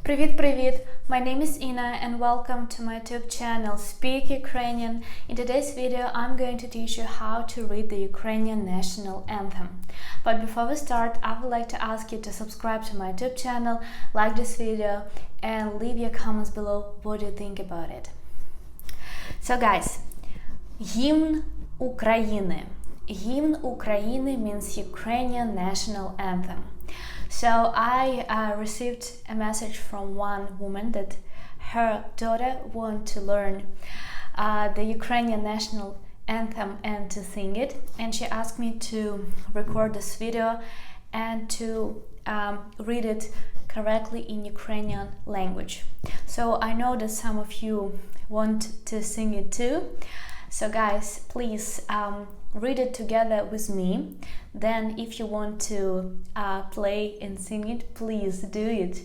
Привіт-привіт! My name is Ina and welcome to my YouTube channel Speak Ukrainian. In today's video I'm going to teach you how to read the Ukrainian National Anthem. But before we start, I would like to ask you to subscribe to my YouTube channel, like this video and leave your comments below what you think about it. So guys, Гімн України. Гімн України means Ukrainian National Anthem. So I received a message from one woman that her daughter wanted to learn the Ukrainian National Anthem and to sing it, and she asked me to record this video and to read it correctly in Ukrainian language. So I know that some of you want to sing it too. So guys, please read it together with me. Then if you want to play and sing it, please do it.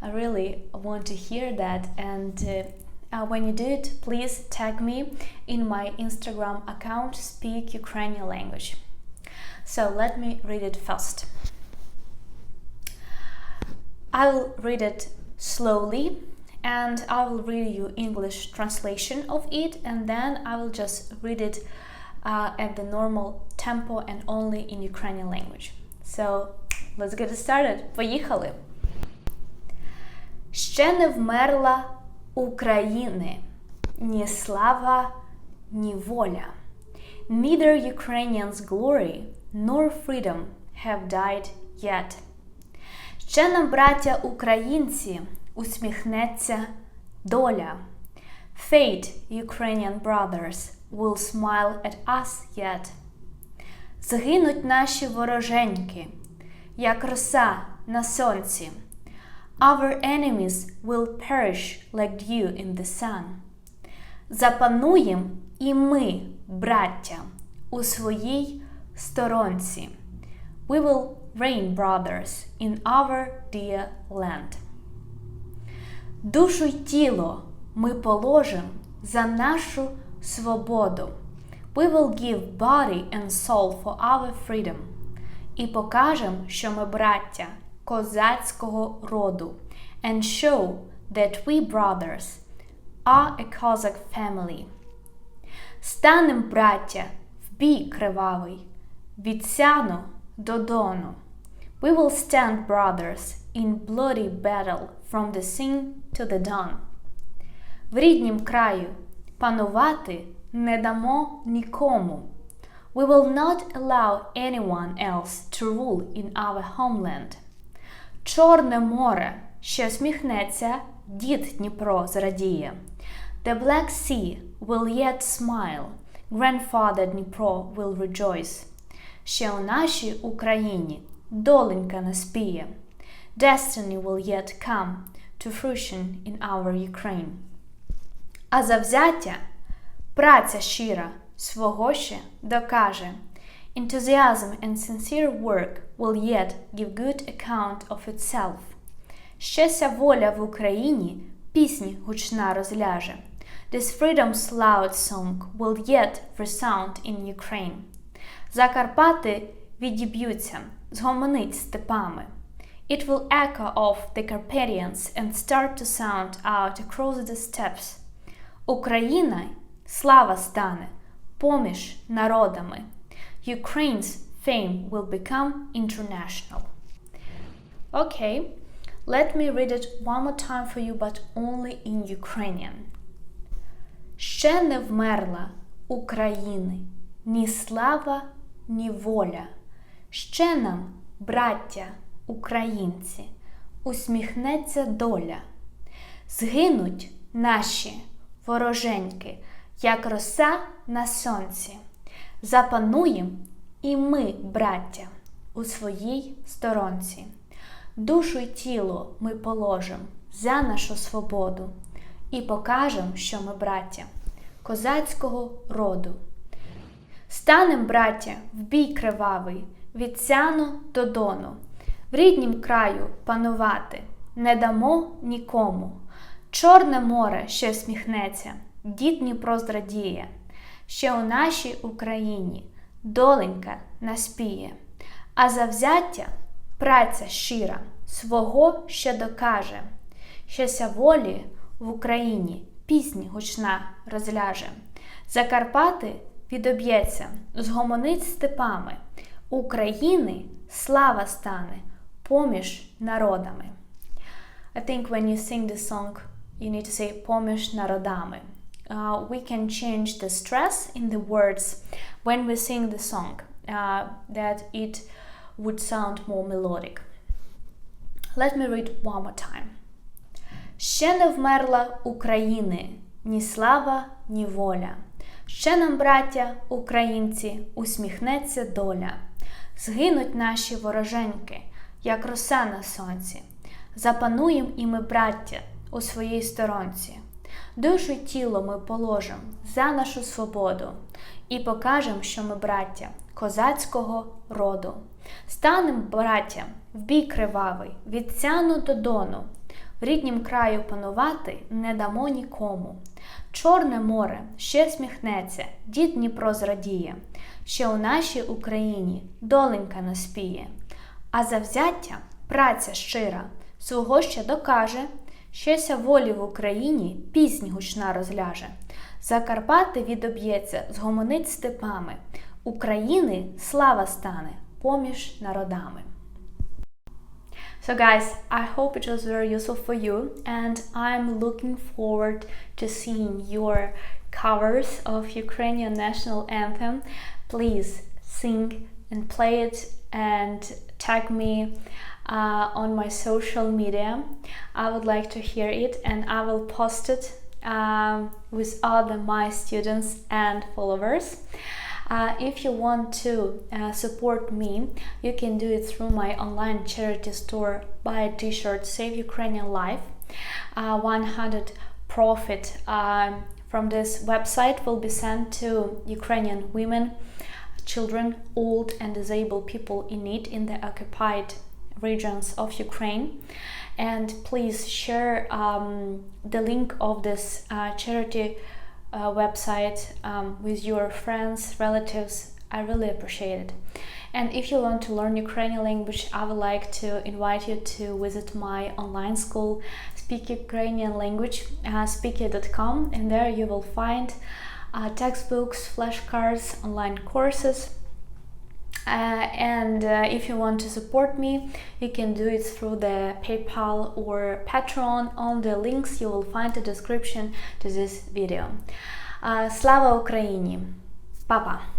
I really want to hear that, and when you do it, please tag me in my Instagram account Speak Ukrainian Language. So let me read it first. I will read it slowly and I will read you English translation of it, and then I will just read it at the normal tempo and only in Ukrainian language. So let's get started. Поїхали! Ще не вмерла України ні слава, ні воля. Neither Ukrainians' glory nor freedom have died yet. Ще нам, браття українці, усміхнеться доля. Fate, Ukrainian brothers, will smile at us yet. Згинуть наші вороженьки, як роса на сонці. Our enemies will perish like dew in the sun. Запануєм і ми, браття, у своїй сторонці. We will reign, brothers, in our dear land. Душу й тіло ми положим за нашу свободу. We will give body and soul for our freedom. І покажем, що ми браття козацького роду. And show that we brothers are a Cossack family. Станем, браття, в бій кривавий, від Сяну до Дону. We will stand, brothers, in bloody battle from the Sin to the Don. В ріднім краю панувати не дамо нікому. We will not allow anyone else to rule in our homeland. Чорне море ще сміхнеться, дід Дніпро зрадіє. The Black Sea will yet smile, grandfather Dnipro will rejoice. Ще у нашій Україні доленька наспіє. Destiny will yet come to fruition in our Ukraine. А завзяття, праця щира, свого ще докаже. Enthusiasm and sincere work will yet give good account of itself. Щеся воля в Україні пісні гучна розляже. This freedom's loud song will yet resound in Ukraine. Закарпати відіб'ються, згомонить степами. It will echo off the Carpathians and start to sound out across the steppes. Україна слава стане поміж народами. Ukraine's fame will become international. Okay, let me read it one more time for you, but only in Ukrainian. Ще не вмерла України ні слава, ні воля. Ще нам, браття українці, усміхнеться доля. Згинуть наші вороженьки, як роса на сонці. Запануєм і ми, браття, у своїй сторонці. Душу й тіло ми положим за нашу свободу і покажем, що ми браття козацького роду. Станем, браття, в бій кривавий, від Сяну до Дону. В ріднім краю панувати не дамо нікому. Чорне море ще сміхнеться, дід Дніпро зрадіє. Ще у нашій Україні доленька наспіє. А завзяття, праця щира, свого ще докаже. щастя волі в Україні, пісні гучна розляже. Закарпати відоб'ється, згомонить степами, України слава стане поміж народами. I think when you sing this song, you need to say поміж народами. We can change the stress in the words when we sing the song, that it would sound more melodic. Let me read one more time. Ще не вмерла України, ні слава, ні воля. Ще нам, браття, українці, усміхнеться доля. Згинуть наші вороженьки, як роса на сонці. Запануєм і ми, браття, у своїй сторонці. Душу й тіло ми положим за нашу свободу і покажем, що ми, браття, козацького роду. Станем, браття, в бій кривавий, від Сяну до Дону. В ріднім краю панувати не дамо нікому. Чорне море ще сміхнеться, дід Дніпро зрадіє, ще у нашій Україні доленька наспіє. А завзяття, праця щира, свого ще докаже, щеся волі в Україні пісні гучна розляже. Закарпати відоб'ється, згомонить степами, України слава стане поміж народами. So guys, I hope it was very useful for you, and I'm looking forward to seeing your covers of Ukrainian National Anthem. Please sing and play it and tag me on my social media. I would like to hear it, and I will post it with other my students and followers. If you want to support me, you can do it through my online charity store. Buy a t-shirt, Save Ukrainian Life. 100 profit from this website will be sent to Ukrainian women, children, old and disabled people in need in the occupied regions of Ukraine. And please share the link of this charity website with your friends, relatives. I really appreciate it. And if you want to learn Ukrainian language, I would like to invite you to visit my online school, Speak Ukrainian Language, speaky.com, and there you will find textbooks, flashcards, online courses. And if you want to support me, you can do it through the PayPal or Patreon. On the links you will find the description to this video. Слава Україні! Па-па!